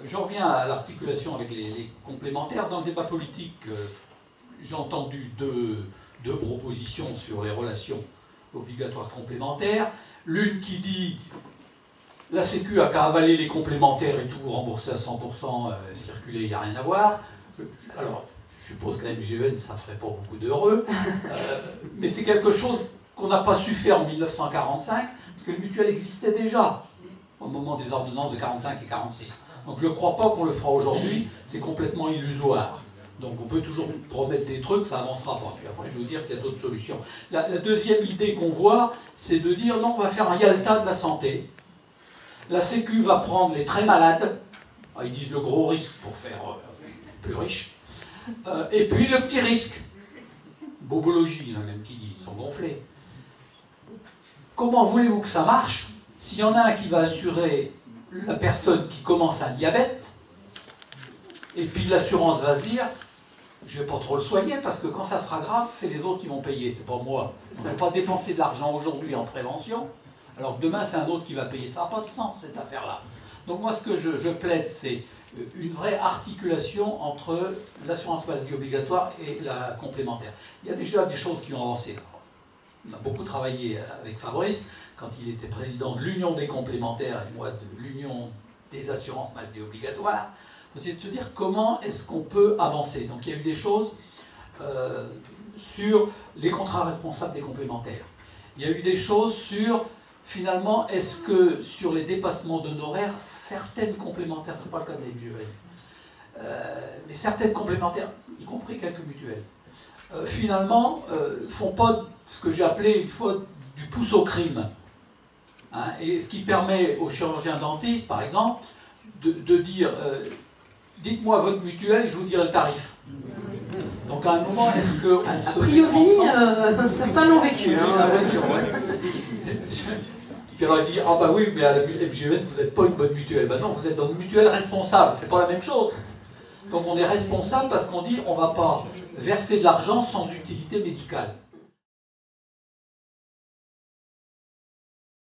je reviens à l'articulation avec les complémentaires. Dans le débat politique, j'ai entendu deux propositions sur les relations obligatoires complémentaires. L'une qui dit la Sécu a qu'à avaler les complémentaires et tout rembourser à 100%, circuler, il n'y a rien à voir. Alors, je suppose que la MGN, ça ne ferait pas beaucoup d'heureux, mais c'est quelque chose qu'on n'a pas su faire en 1945, parce que le mutuel existait déjà au moment des ordonnances de 45 et 46. Donc je ne crois pas qu'on le fera aujourd'hui, c'est complètement illusoire. Donc on peut toujours promettre des trucs, ça n'avancera pas. Puis après je vais vous dire qu'il y a d'autres solutions. La deuxième idée qu'on voit, c'est de dire non, on va faire un Yalta de la santé. La Sécu va prendre les très malades, ils disent le gros risque pour faire plus riche, et puis le petit risque. Bobologie, il y en a même qui disent, ils sont gonflés. Comment voulez-vous que ça marche s'il y en a un qui va assurer la personne qui commence un diabète, et puis l'assurance va se dire je ne vais pas trop le soigner parce que quand ça sera grave, c'est les autres qui vont payer, c'est pas moi. On ne va pas dépenser de l'argent aujourd'hui en prévention, alors que demain c'est un autre qui va payer. Ça n'a pas de sens cette affaire-là. Donc moi ce que je plaide, c'est une vraie articulation entre l'assurance maladie obligatoire et la complémentaire. Il y a déjà des choses qui ont avancé. On a beaucoup travaillé avec Fabrice quand il était président de l'Union des complémentaires et moi de l'Union des assurances maladie obligatoires. Il faut essayer de se dire comment est-ce qu'on peut avancer. Donc il y a eu des choses sur les contrats responsables des complémentaires. Il y a eu des choses sur, finalement, est-ce que sur les dépassements d'honoraires, certaines complémentaires, ce n'est pas le cas de la MGN, mais certaines complémentaires, y compris quelques mutuelles, finalement, font pas ce que j'ai appelé une fois du pouce au crime. Hein, et ce qui permet aux chirurgiens dentistes, par exemple, de dire dites-moi votre mutuelle, je vous dirai le tarif. Donc à un moment, est-ce que a priori, certains l'ont vécu. Puis alors il dit ah bah oui, mais à la MGN, vous n'êtes pas une bonne mutuelle. Ben non, vous êtes dans une mutuelle responsable, c'est pas la même chose. Donc on est responsable parce qu'on dit on ne va pas verser de l'argent sans utilité médicale.